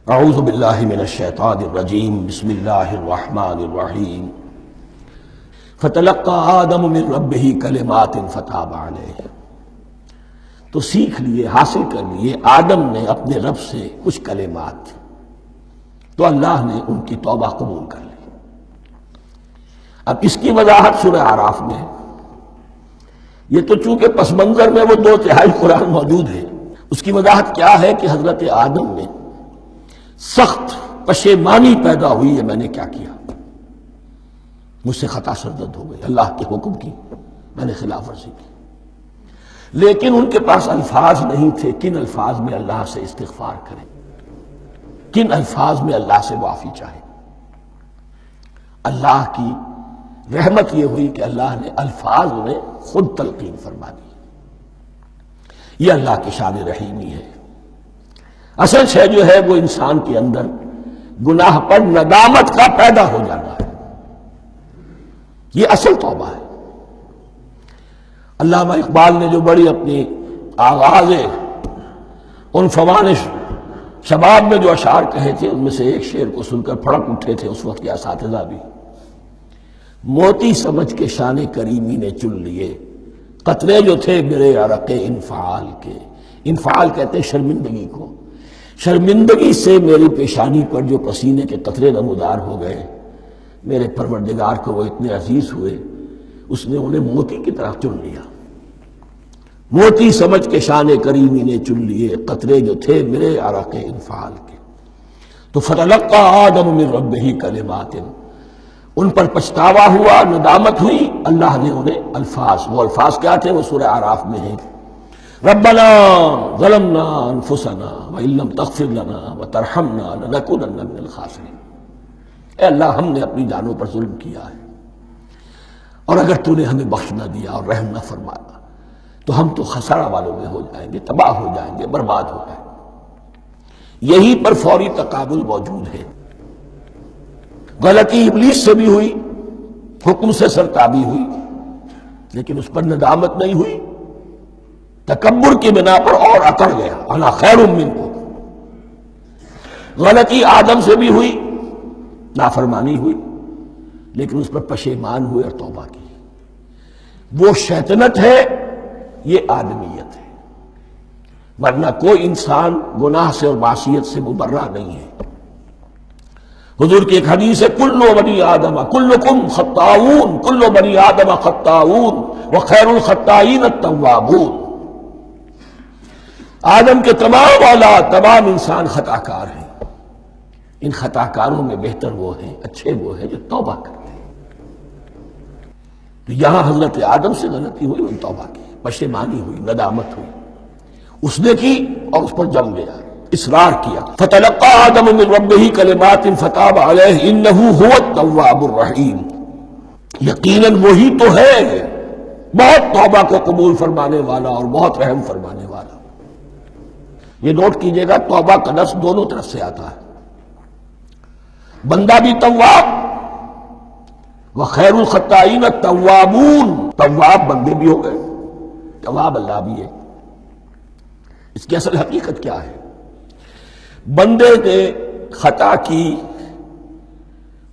اعوذ باللہ من الشیطان الرجیم بسم اللہ الرحمن الرحیم فتلقى آدم من ربہ کلمات فتاب علیہ۔ تو سیکھ لیے، حاصل کر لیے آدم نے اپنے رب سے کچھ کلمات، تو اللہ نے ان کی توبہ قبول کر لی۔ اب اس کی وضاحت سورہ اعراف میں ہے۔ یہ تو چونکہ پس منظر میں وہ 2/3 قرآن موجود ہے، اس کی وضاحت کیا ہے کہ حضرت آدم میں سخت پشیمانی پیدا ہوئی ہے، میں نے کیا کیا، مجھ سے خطا سرزد ہو گئی، اللہ کے حکم کی میں نے خلاف ورزی کی۔ لیکن ان کے پاس الفاظ نہیں تھے کن الفاظ میں اللہ سے استغفار کریں، کن الفاظ میں اللہ سے معافی چاہے۔ اللہ کی رحمت یہ ہوئی کہ اللہ نے الفاظ میں خود تلقین فرما دی۔ یہ اللہ کی شان رحیمی ہے۔ اصل شے جو ہے وہ انسان کے اندر گناہ پر ندامت کا پیدا ہو جانا ہے، یہ اصل توبہ ہے۔ علامہ اقبال نے جو بڑی اپنی آغاز عنفوان شباب میں جو اشعار کہے تھے، ان میں سے ایک شعر کو سن کر پھڑک اٹھے تھے اس وقت کے اساتذہ بھی۔ موتی سمجھ کے شان کریمی نے چن لیے، قطرے جو تھے میرے عرق انفعال کے۔ انفعال کہتے ہیں شرمندگی کو۔ شرمندگی سے میری پیشانی پر جو پسینے کے قطرے نمودار ہو گئے، میرے پروردگار کو وہ اتنے عزیز ہوئے، اس نے انہیں موتی کی طرح چن لیا۔ موتی سمجھ کے شان کریمی نے چن لیے، قطرے جو تھے میرے عرق انفعال کے۔ تو فتلقى آدم من ربہ کلمات، ان پر پچھتاوا ہوا، ندامت ہوئی، اللہ نے انہیں الفاظ، وہ الفاظ کیا تھے وہ سورہ اعراف میں ہیں۔ ربنا ظلمنا انفسنا وان لم تغفر لنا وترحمنا لنکونن من الخاسرین۔ اے اللہ، ہم نے اپنی جانوں پر ظلم کیا ہے، اور اگر تو نے ہمیں بخش نہ دیا اور رحم نہ فرمایا تو ہم تو خسارہ والوں میں ہو جائیں گے، تباہ ہو جائیں گے، برباد ہو جائیں گے۔ یہی پر فوری تقابل موجود ہے۔ غلطی ابلیس سے بھی ہوئی، حکم سے سرتابی ہوئی، لیکن اس پر ندامت نہیں ہوئی، تکبر کی بنا پر اور اکڑ گیا، انا خیر منکم۔ غلطی آدم سے بھی ہوئی، نافرمانی ہوئی، لیکن اس پر پشیمان ہوئے اور توبہ کی۔ وہ شیطنت ہے، یہ آدمیت ہے، ورنہ کوئی انسان گناہ سے اور معصیت سے مبرہ نہیں ہے۔ حضور کی ایک حدیث ہے، کل بنی آدم کلکم خطاؤون، کل بنی آدم خطاؤون وخیر الخطائین التوابون۔ آدم کے تمام اولاد، تمام انسان خطا کار ہیں، ان خطا کاروں میں بہتر وہ ہیں، اچھے وہ ہیں جو توبہ کرتے ہیں۔ تو یہاں حضرت آدم سے غلطی ہوئی، ان توبہ کی، پشیمانی ہوئی، ندامت ہوئی، اس نے کی اور اس پر جم گیا، اصرار کیا۔ فتلقى آدم من ربہ کلمات فتاب علیہ انہ هو التواب الرحیم۔ یقیناً وہی تو ہے بہت توبہ کو قبول فرمانے والا اور بہت رحم فرمانے والا۔ یہ نوٹ کیجئے گا، توبہ کا لفظ دونوں طرف سے آتا ہے، بندہ بھی تواب، وخیر الخطائین التوابون، تواب بندے بھی ہو گئے، تواب اللہ بھی ہے۔ اس کی اصل حقیقت کیا ہے؟ بندے نے خطا کی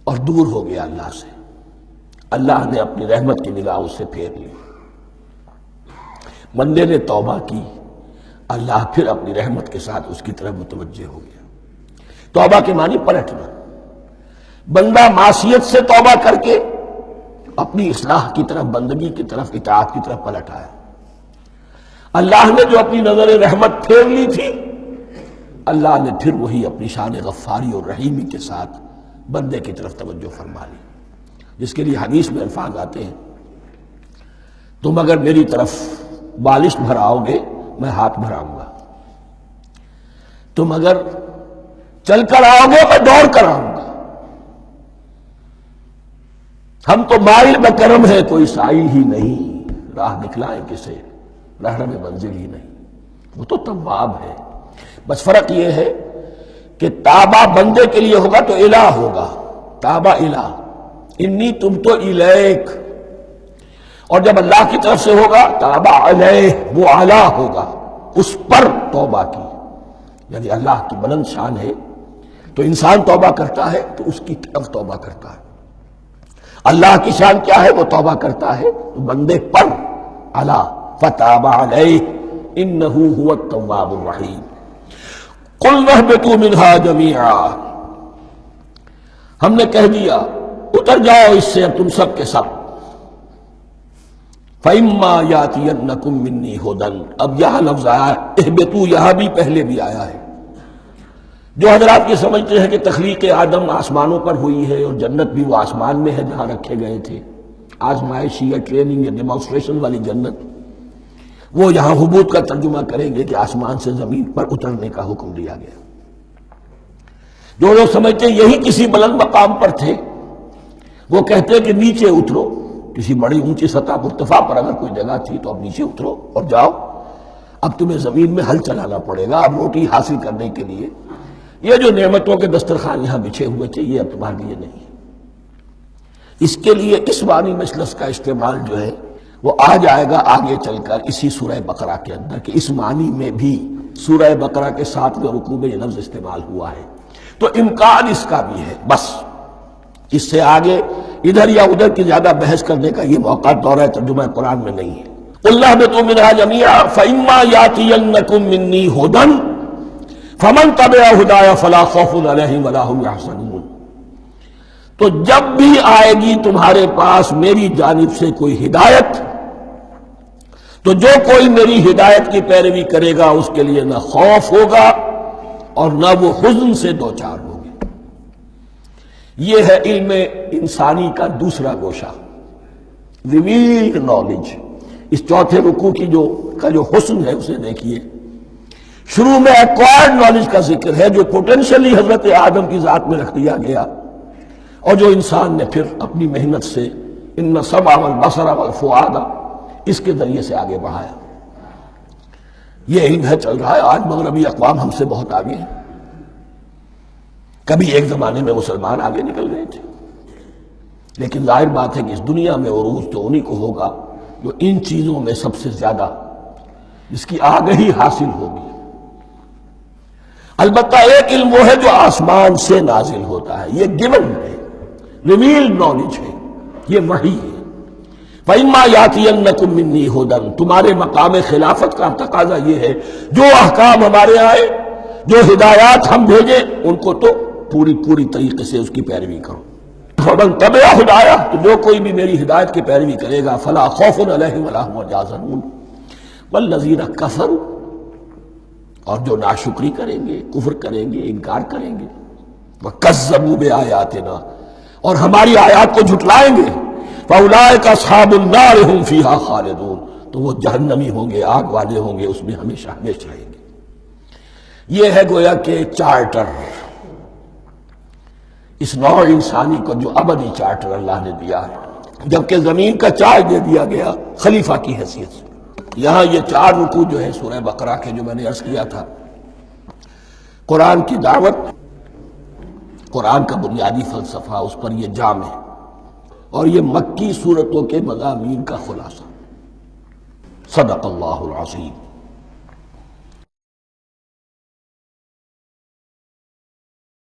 اور دور ہو گیا اللہ سے، اللہ نے اپنی رحمت کی نگاہ اس سے پھیر لی۔ بندے نے توبہ کی، اللہ پھر اپنی رحمت کے ساتھ اس کی طرف متوجہ ہو گیا۔ توبہ کے معنی پلٹنا۔ بندہ معصیت سے توبہ کر کے اپنی اصلاح کی طرف، بندگی کی طرف، اطاعت کی طرف پلٹ آیا۔ اللہ نے جو اپنی نظر رحمت پھیر لی تھی، اللہ نے پھر وہی اپنی شان غفاری اور رحیمی کے ساتھ بندے کی طرف توجہ فرما لی، جس کے لیے حدیث میں الفاظ آتے ہیں، تم اگر میری طرف بالشت بھراؤ گے میں ہاتھ بھراؤں گا، تم اگر چل کر آؤ گے میں دوڑ کر آؤں گا، ہم تو مائل بکرم ہے کوئی سائل ہی نہیں، راہ دکھلائیں کسے رہنم منزل ہی نہیں۔ وہ تو تواب ہے، بس فرق یہ ہے کہ تابہ بندے کے لیے ہوگا تو الہ ہوگا، تابہ الہ، انی تم تو الیک، اور جب اللہ کی طرف سے ہوگا تابہ علیہ، وہ اعلیٰ ہوگا، اس پر توبہ کی، یعنی اللہ کی بلند شان ہے تو انسان توبہ کرتا ہے تو اس کی طرف توبہ کرتا ہے. اللہ کی شان کیا ہے؟ وہ توبہ کرتا ہے بندے پر. الا فتاب علیہ انہ هو التواب الرحیم. قلنا اہبطوا منها جميعا، ہم نے کہہ دیا اتر جاؤ اس سے اب تم سب کے سب. فَإِمَّا يَأْتِيَنَّكُم مِّنِّي هُدًى، اب یہاں لفظ آیا ہے اہبطوا، یہاں بھی پہلے بھی آیا ہے. جو حضرات یہ سمجھتے ہیں کہ تخلیق آدم آسمانوں پر ہوئی ہے اور جنت بھی وہ آسمان میں ہے جہاں رکھے گئے تھے، آزمائشی یا ٹریننگ یا ڈیمانسٹریشن والی جنت، وہ یہاں حبوط کا ترجمہ کریں گے کہ آسمان سے زمین پر اترنے کا حکم دیا گیا. جو لوگ سمجھتے ہیں یہی کسی بلند مقام پر تھے، وہ کہتے ہیں کہ نیچے اترو، کسی بڑی اونچی سطح مرتفع پر اگر کوئی جگہ تھی تو اب نیچے اترو اور جاؤ، اب تمہیں زمین میں ہل چلانا پڑے گا اب روٹی حاصل کرنے کے لیے. یہ جو نعمتوں کے دسترخوان یہاں بچھے ہوئے تھے یہ اب تمہارے لیے نہیں. اس کے لیے اس معنی مجلس کا استعمال جو ہے وہ آ جائے گا آگے چل کر اسی سورہ بقرہ کے اندر، کہ اس معنی میں بھی سورہ بقرہ کے 7ویں رکوع میں یہ لفظ استعمال ہوا ہے. تو امکان اس کا بھی ہے، بس اس سے آگے ادھر یا ادھر کی زیادہ بحث کرنے کا یہ موقع دورہ ترجمہ قرآن میں نہیں ہے. قُلْ اهْبِطُوا مِنْهَا جَمِيعًا فَإِمَّا يَأْتِيَنَّكُم مِّنِّي هُدًى فَمَن تَبِعَ هُدَايَ فَلَا خَوْفٌ عَلَيْهِمْ وَلَا هُمْ يَحْزَنُونَ. تو جب بھی آئے گی تمہارے پاس میری جانب سے کوئی ہدایت، تو جو کوئی میری ہدایت کی پیروی کرے گا اس کے لیے نہ خوف ہوگا اور نہ وہ حزن سے دوچار ہوگے. یہ ہے علم انسانی کا دوسرا گوشہ، ریویلڈ نالج. اس چوتھے رکوع کی جو حسن ہے اسے دیکھیے. شروع میں ایکوائرڈ نالج کا ذکر ہے جو پوٹینشلی حضرت آدم کی ذات میں رکھ دیا گیا اور جو انسان نے پھر اپنی محنت سے ان السمع والبصر والفؤاد اس کے ذریعے سے آگے بڑھایا. یہ علم ہے چل رہا ہے. آج مغربی اقوام ہم سے بہت آگے ہیں. کبھی ایک زمانے میں مسلمان آگے نکل گئے تھے، لیکن ظاہر بات ہے کہ اس دنیا میں عروج تو انہی کو ہوگا جو ان چیزوں میں سب سے زیادہ جس کی آگہی حاصل ہوگی. البتہ ایک علم وہ ہے جو آسمان سے نازل ہوتا ہے، یہ گیون ہے، ریویلڈ نالج ہے، یہ وحی ہے. فَإِمَّا يَأْتِيَنَّكُم مِّنِّي هُدًى، تمہارے مقام خلافت کا تقاضا یہ ہے جو احکام ہمارے آئے، جو ہدایات ہم بھیجیں ان کو تو پوری طریقے سے اس کی پیروی کرو. فَمَن تَبِعَ هُدَايَ، تو جو کوئی بھی میری ہدایت کی پیروی کرے گا فَلَا خَوْفٌ عَلَيْهِمْ وَلَا هُمْ يَحْزَنُونَ. وَالَّذِينَ كَفَرُوا، اور جو ناشکری کریں گے، کفر کریں گے، انکار کریں گے، وَكَذَّبُوا بِآيَاتِنَا، اور ہماری آیات کو جھٹلائیں گے، فَأُولَٰئِكَ أَصْحَابُ النَّارِ هُمْ فِيهَا خَالِدُونَ، تو وہ جہنمی ہوں گے، آگ والے ہوں گے، اس میں ہمیشہ ہمیشہ رہیں گے. یہ ہے گویا کہ چارٹر، اس نوع انسانی کو جو ابدی چارٹر اللہ نے دیا ہے، جبکہ زمین کا چارج دے دیا گیا خلیفہ کی حیثیت سے. یہاں یہ 4 رکوع جو ہے سورہ بقرہ کے جو میں نے عرض کیا تھا، قرآن کی دعوت، قرآن کا بنیادی فلسفہ، اس پر یہ جام ہے، اور یہ مکی صورتوں کے مضامین کا خلاصہ. صدق اللہ العظیم.